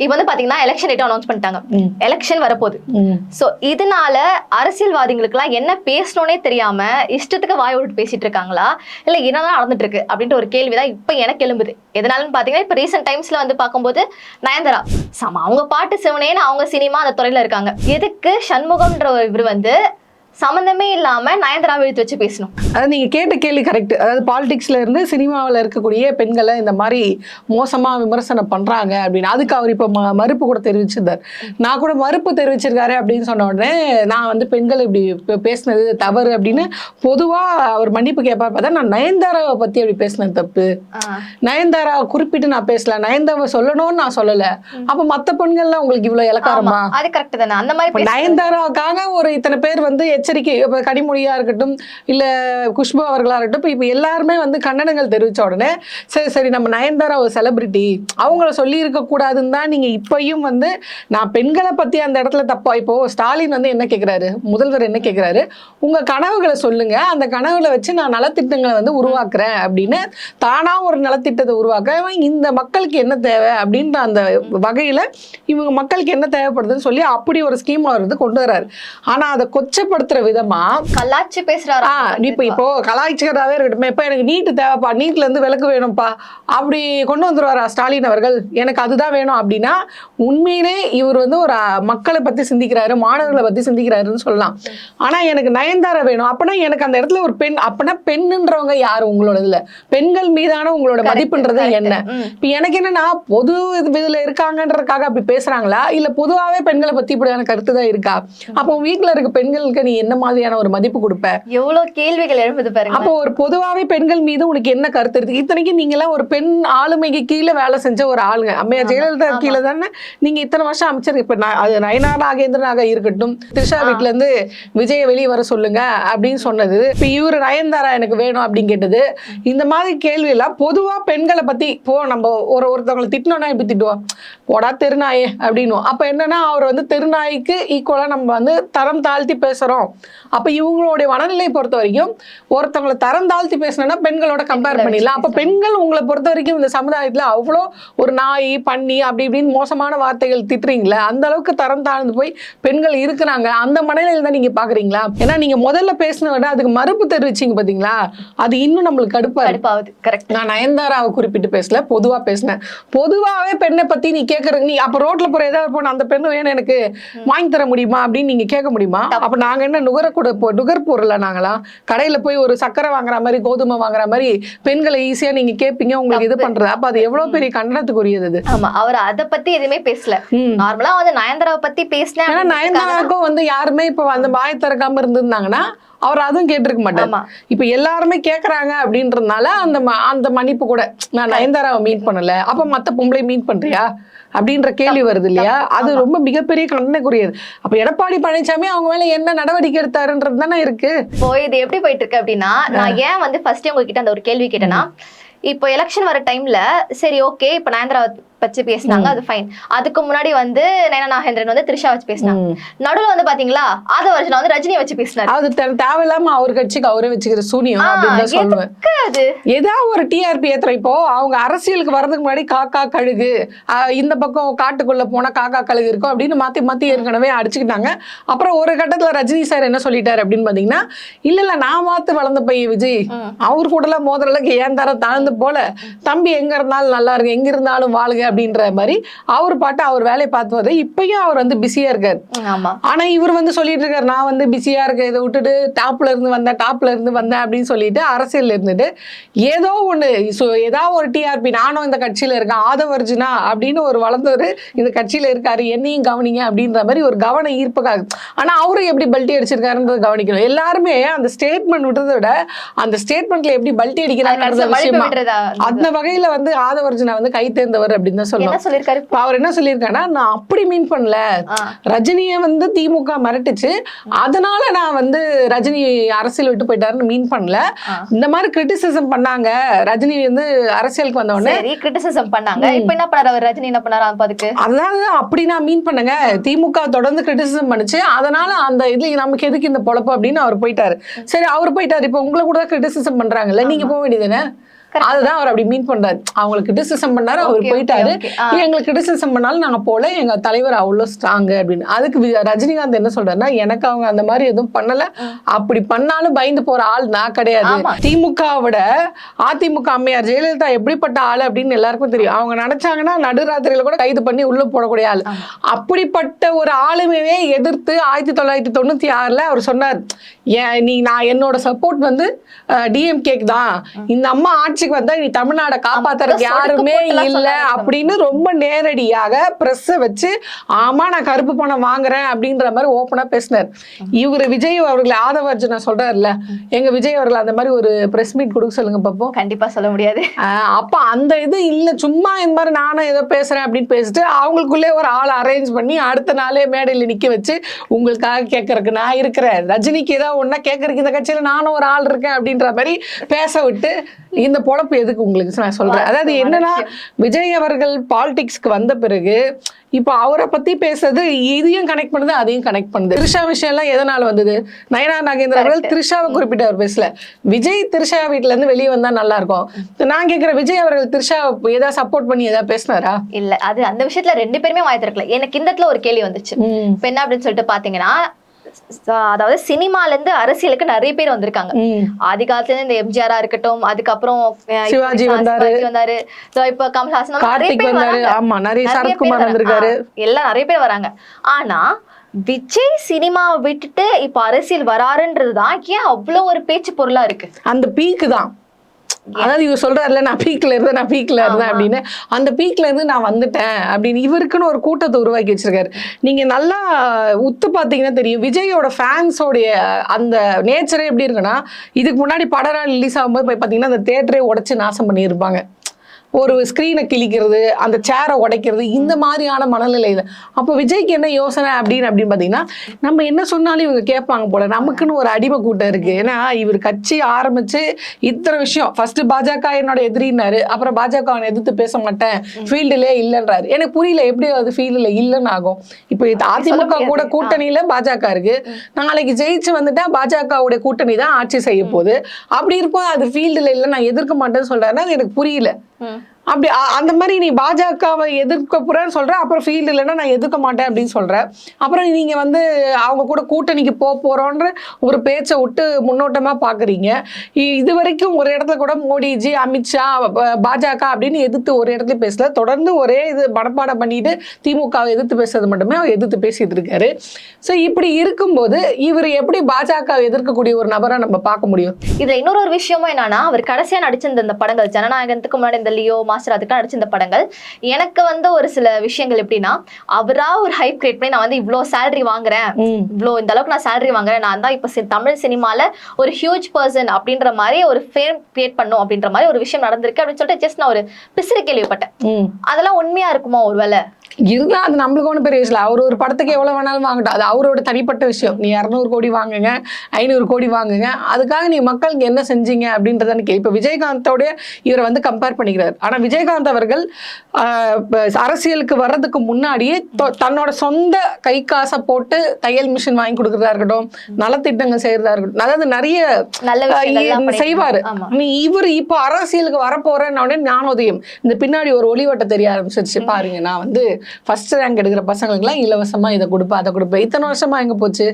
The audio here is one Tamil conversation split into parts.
இப்ப வந்து பாத்தீங்கன்னா எலெக்ஷன் டேட் அனௌன்ஸ் பண்ணிட்டாங்க. எலெக்ஷன் வரப்போகுது. சோ இதனால அரசியல்வாதிகளுக்கு எல்லாம் என்ன பேசணும்னே தெரியாம இஷ்டத்துக்கு வாய் விட்டு பேசிட்டு இருக்காங்களா, இல்ல என்னதான் நடந்துட்டு இருக்கு அப்படின்ற ஒரு கேள்விதான் இப்ப எனக்கு எழும்புது. எதனாலன்னு பாத்தீங்கன்னா இப்ப ரீசெண்ட் டைம்ஸ்ல வந்து பார்க்கும்போது நயன்தாரா அவங்க பாட்டு சிவனேன்னு அவங்க சினிமா அந்த துறையில இருக்காங்க. எதுக்கு சண்முகம்ன்ற இவர் வந்து சம்பந்தமே இல்லாம நயன்தாராவை இழுத்து வச்சு பேசணும்? அதாவது நீங்க கேட்ட கேள்வி கரெக்ட். அதாவது பாலிடிக்ஸ்ல இருந்து சினிமாவில் இருக்கக்கூடிய பெண்களை இந்த மாதிரி மோசமா விமர்சனம் பண்றாங்க அப்படின்னு அதுக்கு அவர் இப்ப மறுப்பு கூட தெரிவிச்சிருந்தார். நான் கூட மறுப்பு தெரிவிச்சிருக்காரு அப்படின்னு சொன்ன உடனே நான் வந்து பெண்கள் இப்படி பேசினது தவறு அப்படின்னு பொதுவா அவர் மன்னிப்பு கேட்பார். பார்த்தா நான் நயன்தாராவை பத்தி அப்படி பேசினது தப்பு, நயன்தாரா குறிப்பிட்டு நான் பேசல, நயன்தாராவை சொல்லணும்னு நான் சொல்லல. அப்ப மத்த பெண்கள்லாம் உங்களுக்கு இவ்வளவு இலக்காரமா? அது கரெக்ட் தானே. அந்த மாதிரி நயன்தாராவுக்காக ஒரு இத்தனை பேர் வந்து எச்சரிக்கை, இப்ப கனிமொழியா இருக்கட்டும் இல்ல குஷ்பு அவர்களா இருக்கட்டும், இப்ப எல்லாருமே வந்து கண்டனங்கள் தெரிவிச்ச உடனே சரி சரி நம்ம நயன்தாரா ஒரு செலிபிரிட்டி, அவங்கள சொல்லி இருக்க கூடாதுன்னு தான் நீங்க இப்பயும் வந்து நான் பெண்களை பத்தி அந்த இடத்துல தப்பா. இப்போ ஸ்டாலின் வந்து என்ன கேட்கிறாரு, முதல்வர் என்ன கேட்கிறாரு, உங்க கனவுகளை சொல்லுங்க, அந்த கனவுகளை வச்சு நான் நலத்திட்டங்களை வந்து உருவாக்குறேன் அப்படின்னு தானா ஒரு நலத்திட்டத்தை உருவாக்க இந்த மக்களுக்கு என்ன தேவை அப்படின்ற அந்த வகையில இவங்க மக்களுக்கு என்ன தேவைப்படுதுன்னு சொல்லி அப்படி ஒரு ஸ்கீம் அவர் வந்து கொண்டு வர்றாரு. ஆனா அதை கொச்சப்படுத்துற விதமா கலாச்சி பேசுறாரு. இப்போ கலாய்ச்சிகராகவே இருக்கட்டும், இப்ப எனக்கு நீட்டு தேவைப்பா, நீட்ல இருந்து விலக்கு வேணும்ப்பா அப்படி கொண்டு வந்துருவாரா ஸ்டாலின் அவர்கள், எனக்கு அதுதான் வேணும் அப்படின்னா உண்மையிலே இவர் வந்து ஒரு மக்களை பத்தி சிந்திக்கிறாரு, மாணவர்களை பத்தி சிந்திக்கிறாருன்னு சொல்லலாம். ஆனா எனக்கு நயன்தாரா வேணும் அப்படின்னா எனக்கு அந்த இடத்துல ஒரு பெண், அப்படின்னா பெண்ணுன்றவங்க யாரு உங்களோட இதுல, பெண்கள் மீதான உங்களோட மதிப்புன்றது என்ன? இப்ப எனக்கு என்னன்னா பொது இதுல இருக்காங்கன்றதுக்காக அப்படி பேசுறாங்களா, இல்ல பொதுவாவே பெண்களை பத்தி இப்படியான கருத்து தான் இருக்கா? அப்போ வீட்டுல இருக்க பெண்களுக்கு நீ என்ன மாதிரியான ஒரு மதிப்பு கொடுப்ப? எவ்வளவு கேள்விகள் எழுப்புது பாருங்க. அப்போ ஒரு பொதுவாவே பெண்கள் மீது உனக்கு என்ன கருத்து இருக்கு? இத்தனைக்கு நீங்க எல்லாம் ஒரு பெண் ஆளுமைக்கு கீழே வேலை செஞ்ச ஒரு ஆளுங்க, அம்மையார் ஜெயலலிதா கீழே தானே நீங்க இத்தனை வருஷம் அமைச்சர். இப்ப அது நயனார் நாகேந்திரனாக இருக்கட்டும், த்ரிஷா வீட்டுல இருந்து விஜய வெளியே வர சொல்லுங்க அப்படின்னு சொன்னது, இப்ப இவரு நயன்தாரா எனக்கு வேணும் அப்படின்னு கேட்டது, இந்த மாதிரி கேள்வி எல்லாம் பொதுவா பெண்களை பத்தி. இப்போ நம்ம ஒருத்தவங்களை திட்டணும்னா இப்படி திட்டுவோம், போடா தெருநாயே அப்படின்னு. அப்ப என்னன்னா அவர் வந்து தெருநாய்க்கு ஈக்குவலா நம்ம வந்து தரம் தாழ்த்தி பேசுறோம். அப்ப இவங்களுடைய மனநிலை பொறுத்த வரைக்கும் ஒருத்தவங்களை தரம் தாழ்த்தி பேசணும்னா பெண்களோட கம்பேர் பண்ணிடலாம். அப்ப பெண்கள் உங்களை பொறுத்த வரைக்கும் இந்த சமுதாயத்துல அவ்வளோ ஒரு நாய் பண்ணி அப்படி இப்படின்னு மோசமான வார்த்தைகள் திட்டுறீங்களா, அந்த அளவுக்கு தரம் தாழ்ந்து போய் பெண்கள் இருக்கிறாங்க, அந்த மனநிலையில தான் நீங்க பாக்குறீங்களா? ஏன்னா நீங்க முதல்ல பேசின விட அதுக்கு மறுப்பு தெரிவிச்சீங்க பாத்தீங்களா, அது இன்னும் நம்மளுக்கு கடுப்பாகுது. கரெக்ட். நான் நயன்தாராவை குறிப்பிட்டு பேசல, பொதுவா பேசினேன். பொதுவாவே பெண்ணை பத்தி நீ கேட்கறீங்க, நீ அப்ப ரோட்ல போற ஏதாவது போன அந்த பெண்ணு வேணும் எனக்கு வாங்கி தர முடியுமா அப்படின்னு நீங்க கேட்க முடியுமா? அப்ப நாங்க என்ன நுகர்பொருள் நாங்களாம்? கடையில போய் ஒரு சக்கரை வாங்குற மாதிரி கோதுமை வாங்குற மாதிரி பெண்களை ஈஸியா நீங்க கேட்பீங்க, உங்களுக்கு இது பண்றது. அப்ப அது எவ்வளவு பெரிய கண்டனத்துக்குரியது. ஆமா, அவர் அதை பத்தி எதுவுமே பேசல. நார்மலா வந்து நயன்தாராவை பத்தி பேசினா, நயன்தாராவுக்கும் வந்து யாருமே இப்ப அந்த வாய் திறக்காம இருந்திருந்தாங்கன்னா அவர் அதுவும் கேட்டிருக்க மாட்டார். இப்ப எல்லாருமே கேக்குறாங்க அப்படின்றதுனால அந்த மன்னிப்பு கூட, நான் நயன்தாராவை மீட் பண்ணல, அப்ப மத்த பொம்பளை மீட் பண்றியா அப்படின்ற கேள்வி வருது இல்லையா? அது ரொம்ப மிகப்பெரிய கண்டனக்குரியது. அப்ப எடப்பாடி பழனிசாமி அவங்க மேல என்ன நடவடிக்கை எடுத்தாருன்றது தானே இருக்கு. இப்போ இது எப்படி போயிட்டு இருக்கு அப்படின்னா, நான் ஏன் வந்து ஃபர்ஸ்ட் உங்ககிட்ட அந்த ஒரு கேள்வி கேட்டேன்னா, இப்போ எலெக்ஷன் வர டைம்ல சரி ஓகே இப்ப நயன்தாரா வச்சு பேசினாங்க, அது ஃபைன். அதுக்கு முன்னாடி வந்து நயனா நாகேந்திரன் வந்து த்ரிஷா வச்சு பேசினாங்க. நடுவுல வந்து பாத்தீங்களா ஆதவர்ஜுனா வந்து ரஜினியை வச்சு பேசினாரு. அது தேவையில்லாம அவர் கட்சிக்கு அவரே வச்சுக்கிற சூனியம் அப்படின்னு சொல்லுவேன். ஏதாவது ஒரு டிஆர்பி ஏத்துற, இப்போ அவங்க அரசியலுக்கு வர்றதுக்கு முன்னாடி காக்கா கழுகு, இந்த பக்கம் காட்டுக்குள்ள போனா காக்கா கழுகு இருக்கும் அப்படின்னு மாத்தி ஏற்கனவே அடிச்சுக்கிட்டாங்க. அப்புறம் ஒரு கட்டத்துல ரஜினி சார் என்ன சொல்லிட்டாரு அப்படின்னு பாத்தீங்கன்னா, இல்ல நான் மாத்து வளர்ந்த பையன் விஜய், அவர் கூட எல்லாம் மோதலுக்கு ஏன் தர தாழ்ந்து போல, தம்பி எங்க இருந்தாலும் நல்லா இருக்கு, எங்க இருந்தாலும் வாழுங்க அப்படின்ற மாதிரி அவர் பாட்டு அவர் வேலையை பார்த்து இப்பயும் அவர் வந்து பிஸியா இருக்காரு. ஆனா இவர் வந்து சொல்லிட்டு இருக்காரு, நான் வந்து பிஸியா இருக்கேன், இதை விட்டுட்டு டாப்ல இருந்து வந்தேன் அப்படின்னு சொல்லிட்டு அரசியல் இருந்துட்டு ஏதோ ஒண்ணு ஏதாவது ஒரு டிஆர்பி, நானும் இந்த கட்சியில இருக்கேன், ஆதவர்ஜுனா அப்படின்னு ஒரு வளர்ந்தவர் இந்த கட்சியில இருக்காரு, என்னையும் கவனிங்க அப்படின்ற மாதிரி ஒரு கவன ஈர்ப்புக்காக. ஆனா அவரு எப்படி பல்ட்டி அடிச்சிருக்காருன்றத கவனிக்கணும். எல்லாருமே அந்த ஸ்டேட்மெண்ட் விடுறதை விட அந்த ஸ்டேட்மெண்ட்ல எப்படி பல்ட்டி அடிக்கிறாங்க விஷயமா, அந்த வகையில வந்து ஆதவர்ஜுனா வந்து கை தேர்ந்தவர் அப்படின்னு அவர் என்ன சொல்லியிருக்காருன்னா, நான் அப்படி மீன் பண்ணல, ரஜினியை வந்து திமுக மிரட்டுச்சு, அதனால நான் வந்து ரஜினி அரசியல் விட்டு போயிட்டாருன்னு மீன் பண்ணல. இந்த மாதிரி கிரிட்டிசிசம் பண்ணாங்க, ரஜினி வந்து அரசியலுக்கு வந்த உடனே கிரிட்டிசிசம் பண்ணாங்க. இப்ப என்ன பண்ணாரு ரஜினி, என்ன பண்ணாரு அதுக்கு? அதாவது அப்படி நான் மீன் பண்ணுங்க, திமுக தொடர்ந்து கிரிட்டிசிசம் பண்ணுச்சு, அதனால அந்த இது நமக்கு எதுக்கு இந்த பொழப்பு அப்படின்னு அவர் போயிட்டாரு. சரி அவர் போயிட்டாரு, இப்ப உங்களை கூட கிரிட்டிசிசம் பண்றாங்கல்ல, நீங்க போக வேண்டியதுன்னு அதுதான் அவர் அப்படி மீன் பண்றாரு. அவங்களுக்கு கிரிட்டிசிசம் பண்ணாரு, அவர் போயிட்டாரு. எங்களுக்கு கிரிட்டிசிசம் பண்ணாலும் நாங்க போல, எங்க தலைவர் அவ்வளவு ஸ்ட்ராங் அப்படின்னு. அதுக்கு ரஜினிகாந்த் என்ன சொல்றாருன்னா, எனக்கு அவங்க அந்த மாதிரி எதுவும் பண்ணல, அப்படி பண்ணாலும் பயந்து போற ஆள் நான் கிடையாது. திமுகவோட அதிமுக அம்மையார் ஜெயலலிதா எப்படிப்பட்ட ஆளு அப்படின்னு எல்லாருக்கும் தெரியும். அவங்க நினைச்சாங்கன்னா நடுராத்திரியில கூட கைது பண்ணி உள்ள போடக்கூடிய ஆள். அப்படிப்பட்ட ஒரு ஆளுமே எதிர்த்து 1996ல அவர் சொன்னார், நான் என்னோட சப்போர்ட் வந்து டிஎம்கேக்கு தான், இந்த அம்மா ஆட்சிக்கு வந்தா நீ தமிழ்நாடை காப்பாத்துறதுக்கு யாருமே இல்ல அப்படின்னு ரொம்ப நேரடியாக பிரஸ் வச்சு, ஆமா நான் கருப்பு பணம் வாங்குறேன் அப்படின்ற மாதிரி ஓப்பனா பேசினார். இவரு விஜய் அவர்களை ஆதவர்ஜுனா சொல்றாருல்ல, எங்க விஜய் அவர்கள் அந்த மாதிரி ஒரு பிரஸ் மீட் கொடுக்க சொல்லுங்க பாப்போம். கண்டிப்பா சொல்ல முடியாது. அப்ப அந்த இது இல்ல, சும்மா இந்த மாதிரி நானும் ஏதோ பேசுறேன் அப்படின்னு பேசிட்டு அவங்களுக்குள்ளே ஒரு ஆள் அரேஞ்ச் பண்ணி அடுத்த நாளே மேடையில நிக்க வச்சு, உங்களுக்காக கேட்கறதுக்கு நான் இருக்கிறேன், ரஜினிக்கு ஏதாவது ஒன்னா கேட்கறதுக்கு இந்த கட்சியில நானும் ஒரு ஆள் இருக்கேன் அப்படின்ற மாதிரி பேச விட்டு, இந்த பொழப்பு எதுக்கு உங்களுக்கு நான் சொல்றேன். அதாவது என்னன்னா, விஜய் அவர்கள் பாலிடிக்ஸ்க்கு வந்த பிறகு இப்ப அவரை பத்தி பேசுறது இதையும் கனெக்ட் பண்ணுது, அதையும் கனெக்ட் பண்ணுது. த்ரிஷா விஷயம் எல்லாம் எதனால வந்தது? நயனா நாகேந்திர அவர்கள் த்ரிஷாவை குறிப்பிட்டு அவர் பேசல. விஜய் த்ரிஷா வீட்டுல இருந்து வெளியே வந்தா நல்லா இருக்கும். நான் கேட்கிறேன், விஜய் அவர்கள் த்ரிஷா ஏதாவது சப்போர்ட் பண்ணி ஏதாவது பேசினாரா? இல்ல, அது அந்த விஷயத்துல ரெண்டு பேருமே வாய் திறக்கல. எனக்கு இந்த இடத்துல ஒரு கேள்வி வந்துச்சு. இப்ப என்ன அப்படின்னு சொல்லிட்டு பாத்தீங்கன்னா, அதாவது சினிமால இருந்து அரசியலுக்கு நிறைய பேர் வந்திருக்காங்க. ஆதி காலத்துல இருந்து இந்த எம்ஜிஆரா இருக்கட்டும், அதுக்கப்புறம் சிவாஜி வந்தாரு, இப்ப கமல்ஹாசன், எல்லாம் நிறைய பேர் வராங்க. ஆனா விஜய் சினிமாவை விட்டுட்டு இப்ப அரசியல் வராருன்றதுதான் ஏன் அவ்வளவு ஒரு பேச்சு பொருளா இருக்கு? அந்த பீக்கு தான். அதாவது இவர் சொல்றாருல, நான் பீக்ல இருந்தேன் அப்படின்னு, அந்த பீக்ல இருந்து நான் வந்துட்டேன் அப்படின்னு இவருக்குன்னு ஒரு கூட்டத்தை உருவாக்கி வச்சிருக்காரு. நீங்க நல்லா உத்து பாத்தீங்கன்னா தெரியும், விஜயோட ஃபேன்ஸோடைய அந்த நேச்சரே எப்படி இருக்குன்னா, இதுக்கு முன்னாடி படம் ரிலீஸ் ஆகும்போது போய் பாத்தீங்கன்னா அந்த தியேட்டரே உடைச்சு நாசம் பண்ணியிருப்பாங்க. ஒரு ஸ்க்ரீனை கிழிக்கிறது, அந்த சேரை உடைக்கிறது, இந்த மாதிரியான மனநிலையில. அப்போ விஜய்க்கு என்ன யோசனை அப்படின்னு பார்த்தீங்கன்னா, நம்ம என்ன சொன்னாலும் இவங்க கேட்பாங்க போல, நமக்குன்னு ஒரு அடிமை கூட்டம் இருக்கு. ஏன்னா இவர் கட்சி ஆரம்பிச்சு இத்தனை விஷயம், ஃபர்ஸ்ட் பாஜக என்னோட எதிரினாரு, அப்புறம் பாஜக அவனை எதிர்த்து பேச மாட்டேன், ஃபீல்டுலே இல்லைன்றாரு. எனக்கு புரியல எப்படி அது ஃபீல்டுல இல்லைன்னு ஆகும். இப்போ அதிமுக கூட கூட்டணியில பாஜக இருக்கு, நாளைக்கு ஜெயிச்சு வந்துட்டா பாஜகவுடைய கூட்டணி தான் ஆட்சி செய்ய போகுது. அப்படி இருக்கும் அது ஃபீல்டுல இல்லை, நான் எதிர்க்க மாட்டேன்னு சொல்றேன்னா அது எனக்கு புரியல. அப்படி அந்த மாதிரி நீ பாஜகவை எதிர்க்க போறேன்னு சொல்ற, அப்புறம் ஃபீல்டு இல்லைன்னா நான் எதிர்க்க மாட்டேன் அப்படின்னு சொல்ற, அப்புறம் நீங்க வந்து அவங்க கூட கூட்டணிக்கு போறோன்ற ஒரு பேச்சை விட்டு முன்னோட்டமா பாக்குறீங்க. இது வரைக்கும் ஒரு இடத்துல கூட மோடிஜி, அமித்ஷா, பாஜக அப்படின்னு எதிர்த்து ஒரு இடத்துல பேசல. தொடர்ந்து ஒரே இது மனப்பாடம் பண்ணிட்டு திமுகவை எதிர்த்து பேசுறது மட்டுமே அவர் எதிர்த்து பேசிட்டு இருக்காரு. ஸோ இப்படி இருக்கும்போது இவர் எப்படி பாஜகவை எதிர்க்கக்கூடிய ஒரு நபரை நம்ம பார்க்க முடியும்? இதுல இன்னொரு விஷயமும் என்னன்னா, அவர் கடைசியா நடிச்சிருந்த இந்த படங்கள், ஜனநாயகத்துக்கு முன்னாடி இந்த லியோ, மாஸ்டர், அதுக்கு நடிச்சிருந்த படங்கள், எனக்கு வந்து ஒரு சில விஷயங்கள் எப்படின்னா, அவரா ஒரு ஹைப் கிரியேட் பண்ணி, நான் வந்து இவ்வளவு சேலரி வாங்குறேன், இவ்வளவு இந்த அளவுக்கு நான் சேலரி வாங்குறேன், நான் தான் இப்ப தமிழ் சினிமால ஒரு ஹியூஜ் பர்சன் அப்படின்ற மாதிரி ஒரு ஃபேம் கிரியேட் பண்ணும் அப்படின்ற மாதிரி ஒரு விஷயம் நடந்திருக்கு அப்படின்னு சொல்லிட்டு ஜஸ்ட் நான் ஒரு பிசிறு கேள்விப்பட்டேன். அதெல்லாம் உண்மையா இருக்குமா? ஒருவேளை இருந்தா அது நம்மளுக்கு ஒன்றும் பெரிய விஷயம். அவர் ஒரு படத்துக்கு எவ்வளவு வேணாலும் வாங்கட்டும், அது அவரோட தனிப்பட்ட விஷயம். நீ 200 கோடி வாங்குங்க, 500 கோடி வாங்குங்க, அதுக்காக நீ மக்களுக்கு என்ன செஞ்சீங்க அப்படின்றத கேள்வி. இப்ப விஜயகாந்தோட இவரை வந்து கம்பேர் பண்ணிக்கிறார். ஆனா விஜயகாந்த் அவர்கள் அரசியலுக்கு வர்றதுக்கு முன்னாடியே தன்னோட சொந்த கை காசை போட்டு தையல் மிஷின் வாங்கி கொடுக்கறதா இருக்கட்டும், நலத்திட்டங்கள் செய்யறதா இருக்கட்டும், அதாவது நிறைய செய்வாரு. இவர் இப்ப அரசியலுக்கு வரப்போறேன்னு ஞானோதயம் இந்த பின்னாடி ஒரு ஒளிவட்ட தெரிய ஆரம்பிச்சிருச்சு. பாருங்க, நான் வந்து ஃபர்ஸ்ட் ரேங்க் எடுக்கிற பசங்களுக்கு எல்லாம் இலவசமா இதை கொடுப்பேன், அதை கொடுப்பேன். இத்தனை வருஷமா எங்க போச்சு?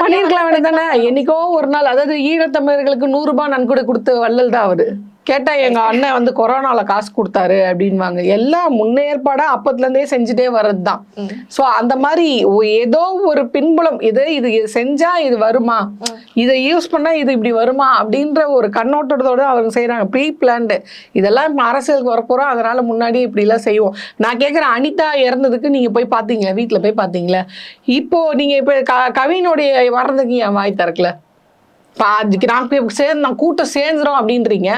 பண்ணிருக்கலாம் தானே. என்னைக்கோ ஒரு நாள், அதாவது ஈழத்தமிழர்களுக்கு 100 ரூபாய் நன்கொடை கொடுத்த வள்ளல் தான் அவரு. கேட்டா எங்க அண்ணன் வந்து கொரோனால காசு கொடுத்தாரு அப்படின்வாங்க. எல்லாம் முன்னேற்பாடா அப்பத்துல இருந்தே செஞ்சுட்டே வர்றதுதான். சோ அந்த மாதிரி ஏதோ ஒரு பின்புலம், இது செஞ்சா இது வருமா, இதை யூஸ் பண்ணா இது இப்படி வருமா அப்படின்ற ஒரு கண்ணோட்டத்தோட அவங்க செய்யறாங்க. Pre planned. இதெல்லாம் இப்ப அரசியலுக்கு வரப்போறோம், அதனால முன்னாடி இப்படி எல்லாம் செய்வோம். நான் கேட்கிறேன், அனிதா இறந்ததுக்கு நீங்க போய் பாத்தீங்களா? வீட்டுல போய் பாத்தீங்களா? இப்போ நீங்க இப்ப கவினுடைய வர்றதுக்கு என் வாய் திறக்கல. நான் கூட்டம் சேர்ந்துரும் அப்படின்றீங்க.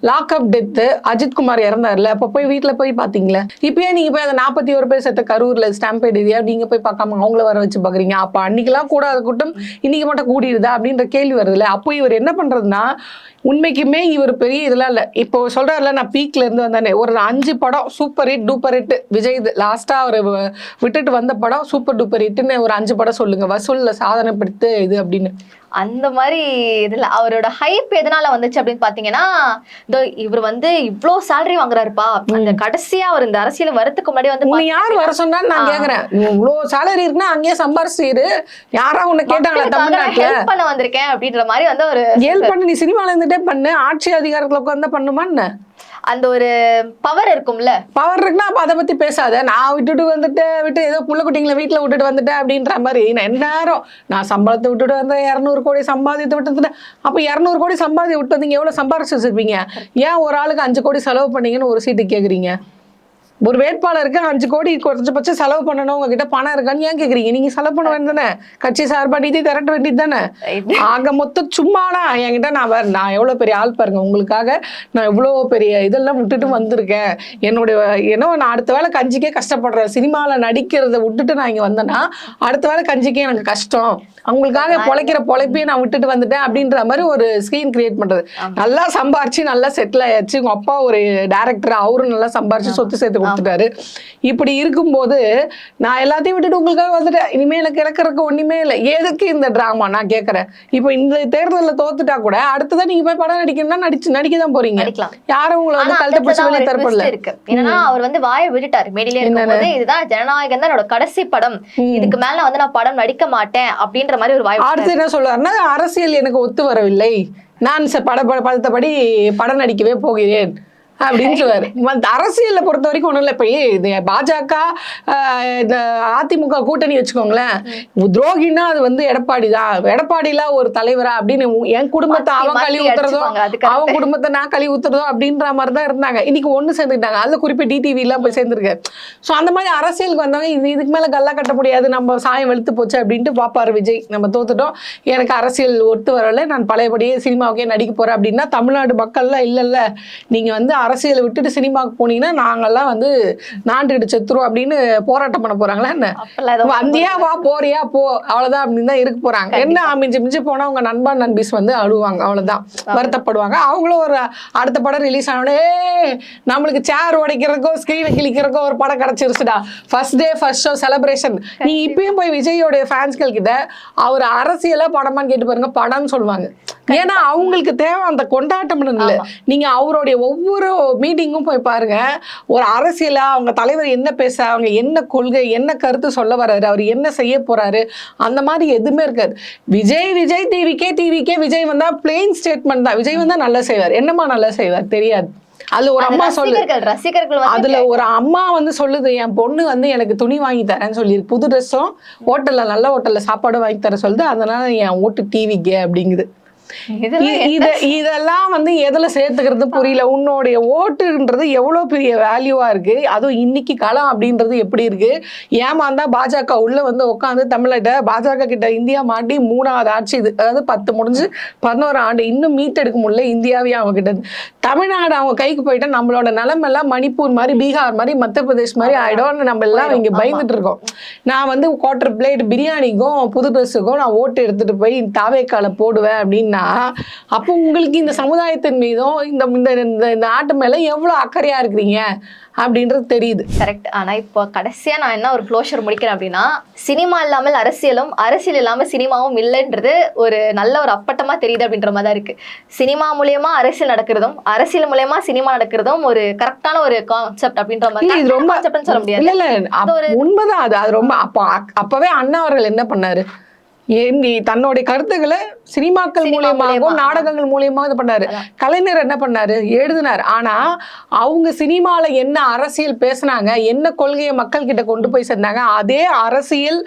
லாக்அப் டெத்து, அஜித்குமார் இறந்தாருல, அப்ப போய் வீட்டுல போய் பாத்தீங்களா? இப்பயே நீங்க போய் அந்த 41 பேர் செத்த கரூர்ல ஸ்டாம்பேட் ஏரியா நீங்க போய் பார்க்காம அவங்கள வர வச்சு பாக்குறீங்க. அப்ப அன்னைக்கெல்லாம் கூடாத கூட்டம் இன்னைக்கு மட்டும் கூடிடுதா அப்படின்ற கேள்வி வருதுல்ல. அப்போ இவர் என்ன பண்றதுன்னா, உண்மைக்குமே இவர் பெரிய இதெல்லாம் இல்ல. இப்போ சொல்றாருல, நான் பீக்ல இருந்து வந்தானே, ஒரு 5 படம் super hit duper hit. Vijay லாஸ்டா அவர் விட்டுட்டு வந்த படம் சூப்பர் டூப்பர் ஹிட்னு ஒரு 5 படம் சொல்லுங்க, வசூல்ல சாதனை படுத்து இது அப்படின்னு. அந்த மாதிரி இதுல அவரோட ஹைப் எதனால வந்துச்சு அப்படின்னு பாத்தீங்கன்னா, இவர் வந்து இவ்ளோ சேலரி வாங்குறாருப்பா, அந்த கடைசியா அவர் இந்த அரசியல் வரதுக்கு முன்னாடி வந்து உன்னை யார் வர சொன்னான்னு நான் கேக்குறேன். இவ்வளோ சேலரி இருக்குன்னா அங்கேயே சம்பாரிச்சிரு, யாரா உன்னை கேட்டாங்களா தமிழ்நாட்டுல? ஹெல்ப் பண்ண வந்திருக்கேன் அப்படின்ற மாதிரி வந்து ஒரு ஹெல்ப் பண்ணி நீ சினிமால இருந்துட்டே பண்ணு, ஆட்சி அதிகாரத்துல உட்கார்ந்தா பண்ணுமா என்ன? அந்த ஒரு பவர் இருக்கும்ல, பவர் இருக்குன்னா அப்ப அதை பத்தி பேசாத. நான் விட்டு ஏதோ புள்ள குட்டிங்களை வீட்டுல விட்டுட்டு வந்துட்டேன் அப்படின்ற மாதிரி. நான் எந்நேரம் நான் சம்பளத்தை விட்டுட்டு வந்தேன், 200 கோடி சம்பாதித்து விட்டு. அப்ப 200 கோடி சம்பாதி விட்டு வந்தீங்க, எவ்வளவு சம்பாரிச்சு வச்சிருப்பீங்க? ஏன் ஒரு ஆளுக்கு 5 கோடி செலவு பண்ணீங்கன்னு ஒரு சீட்டு கேக்குறீங்க? ஒரு வேட்பாளருக்கு 5 கோடி குறைஞ்சபட்சம் செலவு பண்ணணும், உங்ககிட்ட பணம் இருக்கான்னு ஏன் கேக்குறீங்க? நீங்க செலவு பண்ண வேண்டியதானே, கட்சி சார்பா நிதி திரட்ட வேண்டியது தானே. ஆக மொத்தம் சும்மாடா என்கிட்ட நான் எவ்வளவு பெரிய ஆள் பாருங்க, உங்களுக்காக நான் இவ்வளவு பெரிய இதெல்லாம் விட்டுட்டு வந்திருக்கேன். நான் அடுத்த வேளை கஞ்சிக்கே கஷ்டப்படுறேன், சினிமால நடிக்கிறத விட்டுட்டு நான் இங்க வந்தேன்னா அடுத்த வேளை கஞ்சிக்கே எனக்கு கஷ்டம், அவங்களுக்காக பொழைக்கிற பொழைப்பையும் நான் விட்டுட்டு வந்துட்டேன் அப்படின்ற மாதிரி ஒரு ஸ்கிரீன் கிரியேட் பண்றது. நல்லா சம்பாரிச்சு நல்லா செட்டில் ஆயாச்சு, உங்க அப்பா ஒரு டைரக்டர், அவரும் நல்லா சம்பாரிச்சு சொத்து சேர்த்து கொடுத்துட்டாரு. இப்படி இருக்கும்போது நான் எல்லாத்தையும் விட்டுட்டு உங்களுக்காக வந்துட்டேன், இனிமே எனக்கு இழக்கிறதுக்கு ஒண்ணுமே இல்லை, எதுக்கு இந்த டிராமா நான் கேட்கறேன். இப்போ இந்த தேர்தலில் தோத்துட்டா கூட அடுத்ததான் நீங்க போய் படம் நடிக்கணும்னா நடிக்கதான் போறீங்க. யாரும் உங்களை வந்து கழுத்தை பிடிச்சி வெளியே தரப்படல. ஏன்னா அவர் வந்து வாயை விட்டுட்டாரு மேடையில இருக்கும்போது, இதுதான் ஜனநாயகம் தான் என்னோட கடைசி படம், இதுக்கு மேல வந்து நான் படம் நடிக்க மாட்டேன் அப்படின்ற மாதிரி ஒரு வாய். அடுத்து என்ன சொல்லுவாருன்னா, அரசியல் எனக்கு ஒத்து வரவில்லை, நான் படத்தபடி படம் நடிக்கவே போகிறேன் அப்படின்னு சொல்லுவாரு. அரசியலை பொறுத்த வரைக்கும் ஒண்ணும் இல்லை. இப்ப இது பாஜக இந்த அதிமுக கூட்டணி வச்சுக்கோங்களேன், துரோகின்னா அது வந்து எடப்பாடி தான், எடப்பாடிலாம் ஒரு தலைவரா அப்படின்னு என் குடும்பத்தை அவன் கழுவி ஊத்துறதோ அவன் குடும்பத்தை நான் கழுவி ஊத்துறதோ அப்படின்ற மாதிரிதான் இருந்தாங்க. இன்னைக்கு ஒண்ணு சேர்ந்துக்கிட்டாங்க, அதுல குறிப்பிட்ட டிடிவி எல்லாம் போய் சேர்ந்துருக்கு. சோ அந்த மாதிரி அரசியலுக்கு வந்தவங்க இதுக்கு மேல கல்லா கட்ட முடியாது, நம்ம சாயம் வெளுத்து போச்சு அப்படின்ட்டு பாப்பாரு விஜய். நம்ம தோத்துட்டோம், எனக்கு அரசியல் ஒத்து வரல, நான் பழையபடியே சினிமாவுக்கே நடிக்க போறேன் அப்படின்னா தமிழ்நாடு மக்கள்லாம் இல்ல நீங்க வந்து அரசியலை விட்டுட்டு சினிமாவுக்கு போனீங்கன்னா நாங்கெல்லாம் வந்து நாண்டுகிட்டு செத்துருவோம் அப்படின்னு போராட்டம் பண்ண போறாங்களா என்ன? வந்தியா வா, போறியா போ, அவ்வளவுதான் அப்படின்னு தான் இருக்க போறாங்க. என்ன மிஞ்சி போனா உங்க நண்பா நண்பீஸ் வந்து அழுவாங்க, அவ்வளவுதான், வருத்தப்படுவாங்க. அவங்களும் ஒரு அடுத்த படம் ரிலீஸ் ஆனோடனே நம்மளுக்கு சேர் உடைக்கிறதுக்கோ ஸ்கிரீனை கிழிக்கிறதுக்கோ ஒரு படம் கிடைச்சிருச்சுடா, first day first show celebration. நீ இப்பயும் போய் விஜயோடைய ஃபேன்ஸ்கள் கிட்ட அவர் அரசியலா படமான்னு கேட்டு பாருங்க, படம்னு சொல்லுவாங்க. ஏன்னா அவங்களுக்கு தேவை அந்த கொண்டாட்டம் இல்லை. நீங்க அவருடைய ஒவ்வொரு மீட்டிங்கும் போய் பாருங்க, ஒரு அரசியலா அவங்க தலைவர் என்ன பேச, அவங்க என்ன கொள்கை என்ன கருத்து சொல்ல வர்றாரு, அவர் என்ன செய்ய போறாரு, அந்த மாதிரி எதுவுமே இருக்காது. விஜய் டிவிக்கே விஜய் வந்தா பிளெயின் ஸ்டேட்மெண்ட் தான். விஜய் வந்தா நல்லா செய்வார், என்னமா நல்லா செய்வார் தெரியாது. அதுல ஒரு அம்மா ரசிகர்கள் அதுல ஒரு அம்மா வந்து சொல்லுது, என் பொண்ணு வந்து எனக்கு துணி வாங்கி தரேன்னு சொல்லியிருக்கு, புது ட்ரெஸ்ஸும் ஹோட்டல்ல நல்ல ஹோட்டல்ல சாப்பாடும் வாங்கி தர சொல்லுது, அதனால என் ஓட்டு டிவிக்கு அப்படிங்குது. இதெல்லாம் வந்து எதுல சேர்த்துக்கிறது புரியல. உன்னுடைய ஓட்டுன்றது எவ்வளவு பெரிய வேல்யூவா இருக்கு, அதுவும் இன்னைக்கு காலம் அப்படின்றது எப்படி இருக்கு. ஏமாந்தா பாஜக உள்ள வந்து உட்காந்து தமிழ்நாட்ட பாஜக கிட்ட இந்தியா மாட்டி 3வது ஆட்சி இது, அதாவது 10 முடிஞ்சு 11 ஆண்டு, இன்னும் மீட்டெடுக்க முடியல இந்தியாவே அவங்க கிட்ட. தமிழ்நாடு அவங்க கைக்கு போயிட்டா நம்மளோட நிலைமெல்லாம் மணிப்பூர் மாதிரி, பீகார் மாதிரி, மத்திய பிரதேஷ் மாதிரி ஆயிடும். நம்ம எல்லாம் இங்க பயந்துட்டு இருக்கோம். நான் வந்து 1/4 பிளேட் பிரியாணிக்கும் புது ட்ரெஸ்ஸுக்கும் நான் ஓட்டு எடுத்துட்டு போய் தாவேக்கால போடுவேன் அப்படின்னா, அப்போ உங்களுக்கு இந்த சமுதாயத்தின் மீதும் இந்த நாட்டு மேல எவ்வளவு அக்கறையா இருக்கிறீங்க அப்படின்றது தெரியுது. கரெக்ட். ஆனா இப்போ கடைசியா நான் என்ன ஒரு க்ளோஷர் முடிக்கிறேன் அப்படின்னா, சினிமா இல்லாமல் அரசியலும், அரசியல் இல்லாம சினிமாவும் இல்லைன்றது ஒரு நல்ல ஒரு அப்பட்டமா தெரியுது அப்படின்ற மாதிரி தான் இருக்கு. சினிமா மூலியமா அரசியல் நடக்கிறதும், அரசியல் மூலியமா சினிமா நடக்கிறதும் ஒரு கரெக்டான ஒரு கான்செப்ட் அப்படின்ற மாதிரி. இது ரொம்ப சொல்ல முடியாது. இல்ல உண்மைதான் அது ரொம்ப. அப்பவே அண்ணா அவர்கள் என்ன பண்ணாரு, தன்னுடைய கருத்துக்களை சினிமாக்கள் மூலியமாகவும் நாடகங்கள் மூலியமாக இது பண்ணாரு. கலைஞர் என்ன பண்ணாரு, எழுதினார். ஆனா அவங்க சினிமால என்ன அரசியல் பேசினாங்க, என்ன கொள்கையை மக்கள் கிட்ட கொண்டு போய் சேர்ந்தாங்க, அதே அரசியல்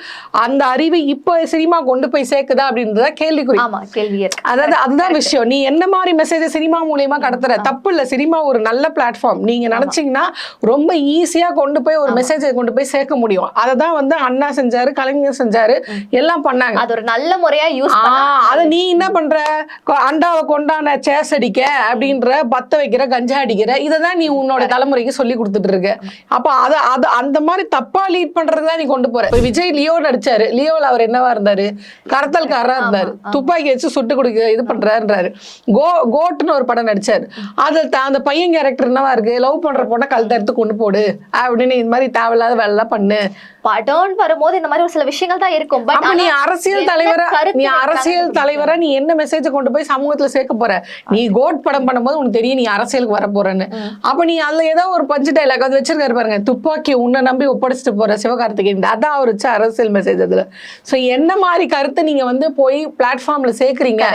அந்த அறிவு இப்ப சினிமா கொண்டு போய் சேர்க்குதா அப்படின்றத கேள்விக்குறி. அதாவது அதுதான் விஷயம். நீ என்ன மாதிரி மெசேஜ் சினிமா மூலியமா கடத்துற, தப்பு இல்ல, சினிமா ஒரு நல்ல பிளாட்ஃபார்ம். நீங்க நினைச்சீங்கன்னா ரொம்ப ஈஸியா கொண்டு போய் ஒரு மெசேஜை கொண்டு போய் சேர்க்க முடியும். அததான் வந்து அண்ணா செஞ்சாரு, கலைஞர் செஞ்சாரு, எல்லாம் பண்ணாங்க. அது ஒரு நல்ல முறையா யூஸ் அத நீ என்ன பண்ற, அண்டாவை கொண்டான சேஸ் அடிக்க அப்படின்ற, பத்த வைக்கிற, கஞ்சா அடிக்கிற, இததான் நீ உன்னோட தலைமுறைக்கு சொல்லி கொடுத்துட்டு இருக்க. அப்ப அது அந்த மாதிரி தப்பா லீட் பண்றதுதான் நீ கொண்டு போற. விஜய் லியோ நடிச்சாரு, லியோல அவர் என்னவா இருந்தாரு, கடத்தல்காரா இருந்தாரு, துப்பாக்கி வச்சு சுட்டு கொடுக்க இது பண்றாரு. கோட்னு ஒரு படம் நடிச்சாரு, அது அந்த பையன் கேரக்டர் என்னவா இருக்கு, லவ் பண்ற பொண்ணை கழுத்தை எடுத்து கொண்டு போடு அப்படின்னு, இந்த மாதிரி தேவையில்லாத வேலை எல்லாம் பண்ணு. படம் வரும்போது இந்த மாதிரி ஒரு சில விஷயங்கள் தான் இருக்கும். பட் நீ அரசியல் அரசியல் தலைவரா நீ என்ன மெசேஜ் கொண்டு போய் சமூகத்துல சேர்க்க போற? நீ கோட் படம் பண்ணும்போது உனக்கு தெரியும் நீ அரசியலுக்கு வர போறன்னு. அப்ப நீ அதுல ஏதாவது ஒரு பஞ்சு டைலாக் அது வச்சிருக்காரு பாருங்க, துப்பாக்கி உன்னை நம்பி ஒப்படைச்சிட்டு போற சிவகார்த்திகேயன், அதான் அவர் வச்ச அரசியல் மெசேஜ் அதுல. சோ என்ன மாதிரி கருத்தை நீங்க வந்து போய் பிளாட்ஃபார்ம்ல சேர்க்கறீங்க?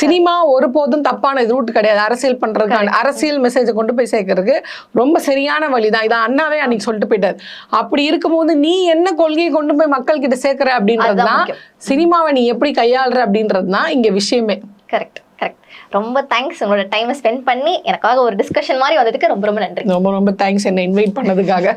சினிமா ஒருபோதும் தப்பான ரூட் கிடையாது அரசியல் பண்றதுக்கு. அரசியல் மெசேஜை கொண்டு போய் சேர்க்கறதுக்கு ரொம்ப சரியான வழிதான். இதான் அண்ணாவே அன்னைக்கு சொல்லிட்டு போயிட்டாரு. அப்படி இருக்கும்போது நீ என்ன கொள்கையை கொண்டு போய் மக்கள் கிட்ட சேர்க்கிற அப்படின்றதுதான், சினிமாவை நீ எப்படி கையாளுற அப்படின்றதுதான் இங்க விஷயமே. Correct correct. ரொம்ப தேங்க்ஸ் உங்களோட டைமை ஸ்பெண்ட் பண்ணி எனக்காக ஒரு டிஸ்கஷன் மாதிரி வந்ததுக்கு ரொம்ப ரொம்ப நன்றி. ரொம்ப ரொம்ப தேங்க்ஸ் என்ன இன்வைட் பண்ணதுக்காக.